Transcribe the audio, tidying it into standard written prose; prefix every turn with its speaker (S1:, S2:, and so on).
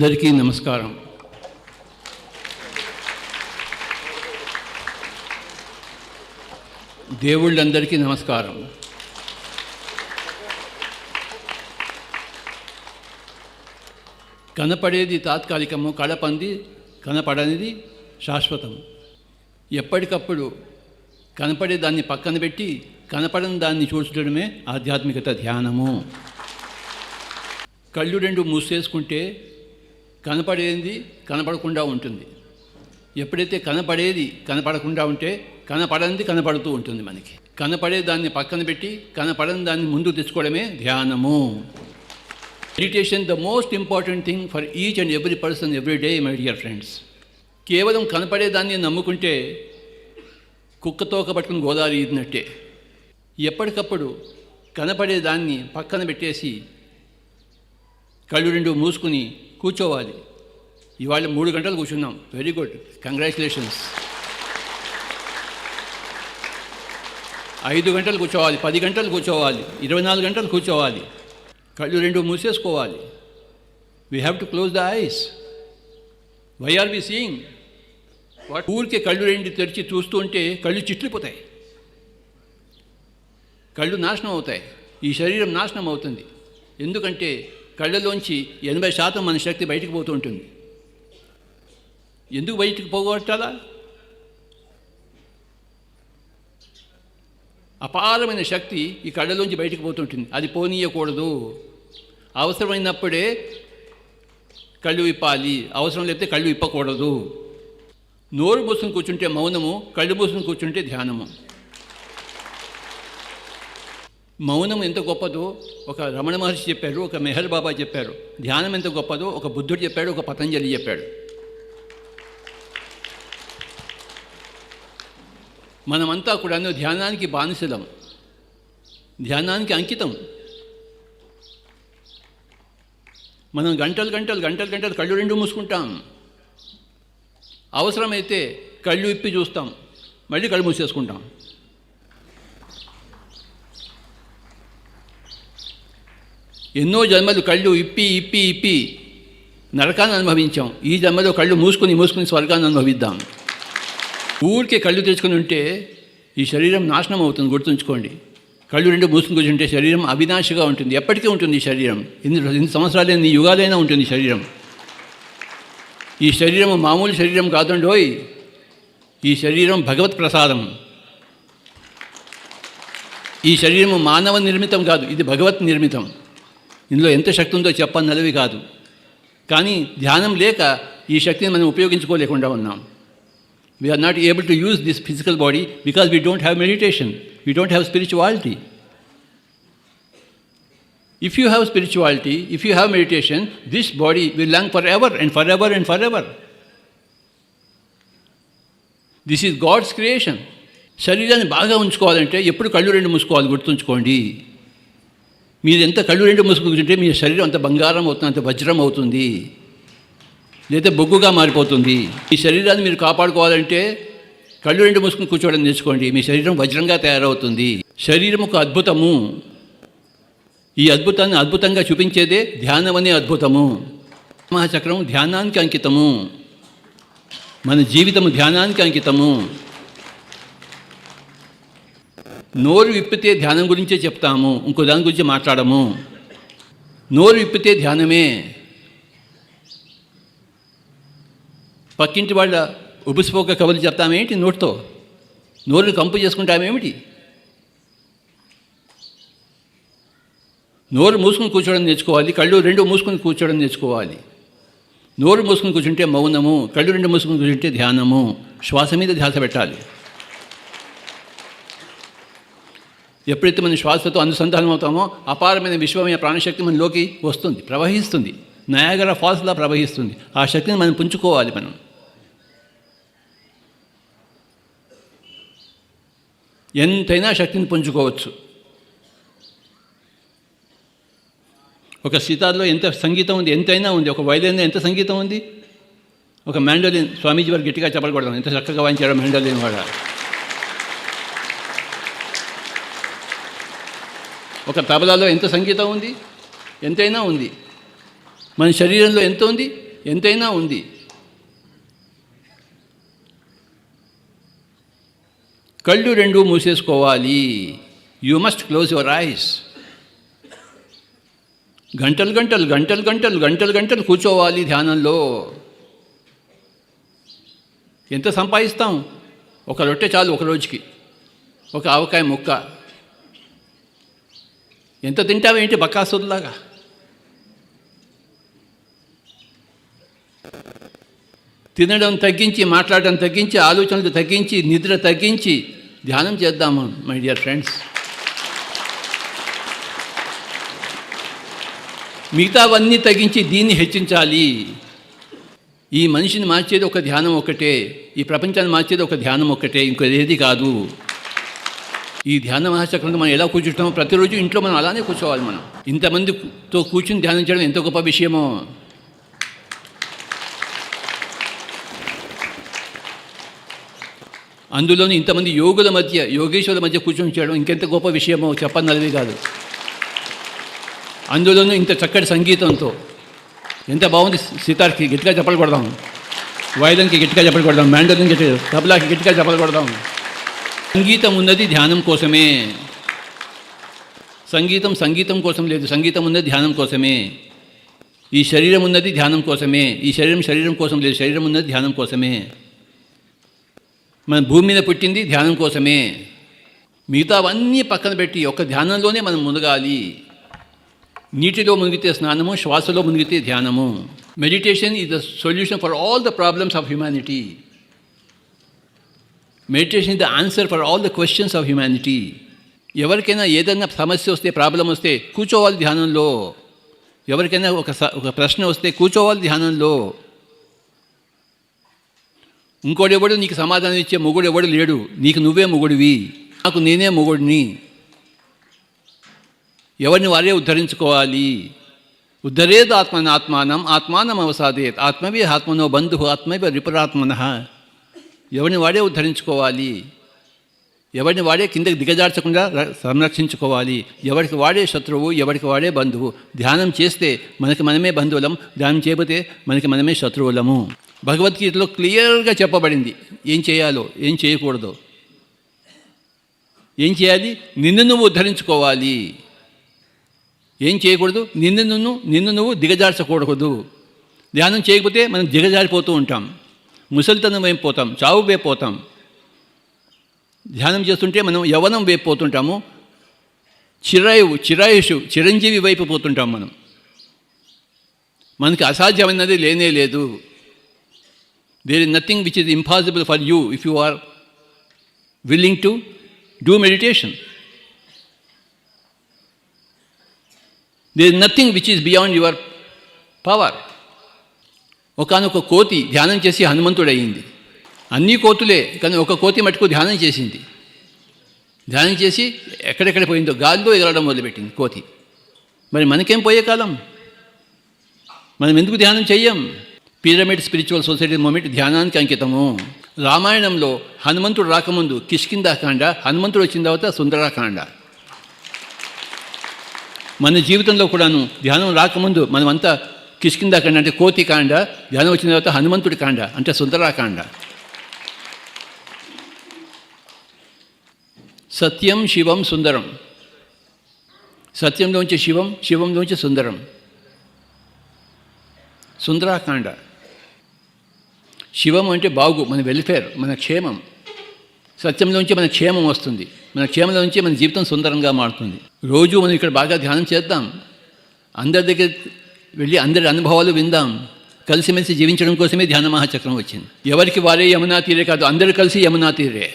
S1: అందరికీ నమస్కారం. దేవుళ్ళందరికీ నమస్కారం. కనపడేది తాత్కాలికము, కళపంది కనపడనిది శాశ్వతం. ఎప్పటికప్పుడు కనపడే దాన్ని పక్కన పెట్టి కనపడని దాన్ని చూడడమే ఆధ్యాత్మికత, ధ్యానము. కళ్ళు రెండు మూసేసుకుంటే కనపడేది కనపడకుండా ఉంటుంది. ఎప్పుడైతే కనపడేది కనపడకుండా ఉంటే కనపడనిది కనపడుతూ ఉంటుంది. మనకి కనపడే దాన్ని పక్కన పెట్టి కనపడని దాన్ని ముందుకు తెచ్చుకోవడమే ధ్యానము. Meditation the most important thing for each and every person every day, my dear friends. కేవలం కనపడేదాన్ని నమ్ముకుంటే కుక్కతోక పట్టుకుని గోదావరి ఈదినట్టే. ఎప్పటికప్పుడు కనపడేదాన్ని పక్కన పెట్టేసి కళ్ళు రెండు మూసుకుని కూర్చోవాలి. ఇవాళ 3 గంటలు కూర్చున్నాం. Very good, congratulations. 5 గంటలు కూర్చోవాలి, 10 గంటలు కూర్చోవాలి, 24 గంటలు కూర్చోవాలి. కళ్ళు రెండు మూసేసుకోవాలి. We have to close the eyes. Why are we seeing what? ఊరికే కళ్ళు రెండు తెరిచి చూస్తూ ఉంటే కళ్ళు చిట్లిపోతాయి, కళ్ళు నాశనం అవుతాయి, ఈ శరీరం నాశనం అవుతుంది. ఎందుకంటే కళ్ళలోంచి 80% మన శక్తి బయటికి పోతూ ఉంటుంది. ఎందుకు బయటికి పోగొట్టాలా? అపారమైన శక్తి ఈ కళ్ళలోంచి బయటికి పోతుంటుంది. అది పోనీయకూడదు. అవసరమైనప్పుడే కళ్ళు విప్పాలి, అవసరం లేకపోతే కళ్ళు విప్పకూడదు. నోరు మూసుకుని కూర్చుంటే మౌనము, కళ్ళు మూసుకుని కూర్చుంటే ధ్యానము. మౌనం ఎంత గొప్పదో ఒక రమణ మహర్షి చెప్పారు, ఒక మెహర్ బాబా చెప్పారు. ధ్యానం ఎంత గొప్పదో ఒక బుద్ధుడు చెప్పాడు, ఒక పతంజలి చెప్పాడు. మనమంతా కూడా ధ్యానానికి బానిసలం, ధ్యానానికి అంకితం. మనం గంటలు గంటలు గంటలు గంటలు కళ్ళు రెండు మూసుకుంటాం. అవసరమైతే కళ్ళు ఇప్పి చూస్తాం, మళ్ళీ కళ్ళు మూసేసుకుంటాం. ఎన్నో జన్మలు కళ్ళు ఇప్పి ఇప్పి ఇప్పి నరకాన్ని అనుభవించాం. ఈ జన్మలో కళ్ళు మూసుకుని మూసుకుని స్వర్గాన్ని అనుభవిద్దాం. ఊరికే కళ్ళు తెచ్చుకుని ఉంటే ఈ శరీరం నాశనం అవుతుంది. గుర్తుంచుకోండి. కళ్ళు రెండు మూసుకుని కూర్చుంటే శరీరం అవినాశిగా ఉంటుంది, ఎప్పటికీ ఉంటుంది. ఈ శరీరం ఎన్ని సంవత్సరాలు, ఎన్ని యుగాలైనా ఉంటుంది ఈ శరీరం. ఈ శరీరం మామూలు శరీరం కాదండోయ్. ఈ శరీరం భగవత్ ప్రసాదం. ఈ శరీరం మానవ నిర్మితం కాదు, ఇది భగవత్ నిర్మితం. ఇందులో ఎంత శక్తి ఉందో చెప్పన్నది కాదు. కానీ ధ్యానం లేక ఈ శక్తిని మనం ఉపయోగించుకోలేకుండా ఉన్నాం. We are not able to use this physical body because we don't have meditation. We don't have spirituality. If you have spirituality, if you have meditation, this body will last forever and forever and forever. This is God's creation. శరీరాన్ని బాగా ఉంచుకోవాలంటే ఎప్పుడు కళ్ళు రెండు మూసుకోవాలి. గుర్తుంచుకోండి. మీరు ఎంత కళ్ళు రెండు మూసుకుని కూర్చుంటే మీ శరీరం అంత బంగారం అవుతుంది, అంత వజ్రం అవుతుంది, లేదా బొగ్గుగా మారిపోతుంది. ఈ శరీరాన్ని మీరు కాపాడుకోవాలంటే కళ్ళు రెండు మూసుకుని కూర్చోవడం నేర్చుకోండి. మీ శరీరం వజ్రంగా తయారవుతుంది. శరీరం ఒక అద్భుతము. ఈ అద్భుతాన్ని అద్భుతంగా చూపించేదే ధ్యానం అనే అద్భుతము. మహాచక్రం ధ్యానానికి అంకితము. మన జీవితము ధ్యానానికి అంకితము. నోరు విప్పితే ధ్యానం గురించే చెప్తాము, ఇంకో దాని గురించి మాట్లాడము. నోరు విప్పితే ధ్యానమే. పక్కింటి వాళ్ళ ఉబుసిపోక కబుర్లు చెప్తామేమిటి నోటితో? నోరుని కంపు చేసుకుంటామేమిటి? నోరు మూసుకుని కూర్చోవడం నేర్చుకోవాలి, కళ్ళు రెండు మూసుకుని కూర్చోవడం నేర్చుకోవాలి. నోరు మూసుకుని కూర్చుంటే మౌనము, కళ్ళు రెండు మూసుకుని కూర్చుంటే ధ్యానము. శ్వాస మీద ధ్యాస పెట్టాలి. ఎప్పుడైతే మనం శ్వాసతో అనుసంధానం అవుతామో అపారమైన విశ్వమైన ప్రాణశక్తి మనలోకి వస్తుంది, ప్రవహిస్తుంది. నయాగరా ఫాల్స్లా ప్రవహిస్తుంది. ఆ శక్తిని మనం పుంజుకోవాలి. మనం ఎంతైనా శక్తిని పుంజుకోవచ్చు. ఒక సితార్లో ఎంత సంగీతం ఉంది, ఎంతైనా ఉంది. ఒక వైలిన్లో ఎంత సంగీతం ఉంది. ఒక మ్యాండోలిన్, స్వామీజీ వారు గట్టిగా చెప్పకూడదు, ఎంత చక్కగా వాయించాడో మ్యాండోలిన్ వాడు. ఒక తబలాలో ఎంత సంగీతం ఉంది, ఎంతైనా ఉంది. మన శరీరంలో ఎంత ఉంది, ఎంతైనా ఉంది. కళ్ళు రెండు మూసేసుకోవాలి. You must close your eyes. గంటలు గంటలు గంటలు గంటలు గంటలు గంటలు కూర్చోవాలి ధ్యానంలో. ఎంత సంపాదిస్తాం? ఒక రొట్టె చాలు ఒక రోజుకి, ఒక ఆవకాయ ముక్క. ఎంత తింటావేంటి బక్కాసులాగా? తినడం తగ్గించి, మాట్లాడడం తగ్గించి, ఆలోచనలు తగ్గించి, నిద్ర తగ్గించి ధ్యానం చేద్దాము మై డియర్ ఫ్రెండ్స్. మిగతావన్నీ తగ్గించి దీన్ని హెచ్చించాలి. ఈ మనిషిని మార్చేది ఒక ధ్యానం ఒక్కటే, ఈ ప్రపంచాన్ని మార్చేది ఒక ధ్యానం ఒక్కటే, ఇంకోదేది కాదు. ఈ ధ్యాన మహాచక్రంలో మనం ఎలా కూర్చుంటామో ప్రతిరోజు ఇంట్లో మనం అలానే కూర్చోవాలి. మనం ఇంతమందితో కూర్చుని ధ్యానం చేయడం ఎంత గొప్ప విషయమో. అందులోని ఇంతమంది యోగుల మధ్య, యోగేశ్వరుల మధ్య కూర్చొని చేయడం ఇంకెంత గొప్ప విషయమో చెప్పన్నది కాదు. అందులోనూ ఇంత చక్కటి సంగీతంతో ఎంత బాగుంది. సితార్కి గట్టిగా చెప్పలు కొడదాం, వాయిదంకి గట్టిగా చెప్పలు కొడదాం, మ్యాండోలిన్ గట్టిగా, తబలాకి గట్టిగా చెప్పలు కొడదాం. సంగీతం ఉన్నది ధ్యానం కోసమే. సంగీతం కోసం లేదు, సంగీతం ఉన్నది ధ్యానం కోసమే. ఈ శరీరం ఉన్నది ధ్యానం కోసమే. ఈ శరీరం కోసం లేదు, శరీరం ఉన్నది ధ్యానం కోసమే. మన భూమి మీద పుట్టింది ధ్యానం కోసమే. మిగతావన్నీ పక్కన పెట్టి ఒక ధ్యానంలోనే మనం మునగాలి. నీటిలో మునిగితే స్నానము, శ్వాసలో మునిగితే ధ్యానము. Meditation is the solution for all the problems of humanity. Meditation is the answer for all the questions of humanity. ఎవరికైనా ఏదైనా సమస్య వస్తే, ప్రాబ్లం వస్తే కూర్చోవాలి ధ్యానంలో. ఎవరికైనా ఒక ప్రశ్న వస్తే కూర్చోవాలి ధ్యానంలో. ఇంకోడెవడు నీకు సమాధానం ఇచ్చే మొగుడు ఎవడు లేడు. నీకు నువ్వే మొగుడివి, నాకు నేనే మొగుడిని. ఎవరిని వారే ఉద్ధరించుకోవాలి. ఉద్ధరేద్ ఆత్మనాత్మానం ఆత్మానం అవసాదేత్ ఆత్మవే ఆత్మనో బంధు ఆత్మవే రిపురాత్మన. ఎవరిని వాడే ఉద్ధరించుకోవాలి. ఎవరిని వాడే కిందకి దిగజార్చకుండా సంరక్షించుకోవాలి. ఎవరికి వాడే శత్రువు, ఎవరికి వాడే బంధువు. ధ్యానం చేస్తే మనకి మనమే బంధువులం, ధ్యానం చేయబోతే మనకి మనమే శత్రువులము. భగవద్గీతలో క్లియర్గా చెప్పబడింది ఏం చేయాలో, ఏం చేయకూడదో. ఏం చేయాలి? నిన్ను నువ్వు ఉద్ధరించుకోవాలి. ఏం చేయకూడదు? నిన్ను నువ్వు దిగజార్చకూడదు. ధ్యానం చేయకపోతే మనం దిగజారిపోతూ ఉంటాం, ముసలితనం వైపు పోతాం, చావు వైపు పోతాం. ధ్యానం చేస్తుంటే మనం యవ్వనం వైపు పోతుంటాము, చిరంజీవి వైపు పోతుంటాం. మనకి అసాధ్యమైనది లేనే లేదు. There is nothing which is impossible for you if you are willing to do meditation. There is nothing which is beyond your power. ఒకానొక కోతి ధ్యానం చేసి హనుమంతుడయ్యింది. అన్నీ కోతులే, కానీ ఒక కోతి మటుకు ధ్యానం చేసింది. ధ్యానం చేసి ఎక్కడెక్కడ పోయిందో గాల్లో ఎగరడం మొదలుపెట్టింది కోతి. మరి మనకేం పోయే కాలం? మనం ఎందుకు ధ్యానం చెయ్యం? పిరమిడ్ స్పిరిచువల్ సొసైటీ మూమెంట్ ధ్యానానికి అంకితము. రామాయణంలో హనుమంతుడు రాకముందు కిష్కింధాకాండ, హనుమంతుడు వచ్చిన తర్వాత సుందరాకాండ. మన జీవితంలో కూడాను ధ్యానం రాకముందు మనమంతా కిష్కింధాకాండ అంటే కోతి కాండ, ధ్యానం వచ్చిన తర్వాత హనుమంతుడి కాండ అంటే సుందరాకాండ. సత్యం శివం సుందరం. సత్యంలోంచి శివం, శివంలోంచి సుందరం. సుందరాకాండ. శివం అంటే బాగు, మన వెల్ఫేర్, మన క్షేమం. సత్యంలోంచి మన క్షేమం వస్తుంది. మన క్షేమంలోంచి మన జీవితం సుందరంగా మారుతుంది. రోజు మనం ఇక్కడ బాగా ధ్యానం చేద్దాం, అందరి దగ్గర వెళ్ళి అందరి అనుభవాలు విందాం. కలిసిమెలిసి జీవించడం కోసమే ధ్యాన మహాచక్రం వచ్చింది. ఎవరికి వారే యమునా తీరే కాదు, అందరూ కలిసి యమునా తీరే.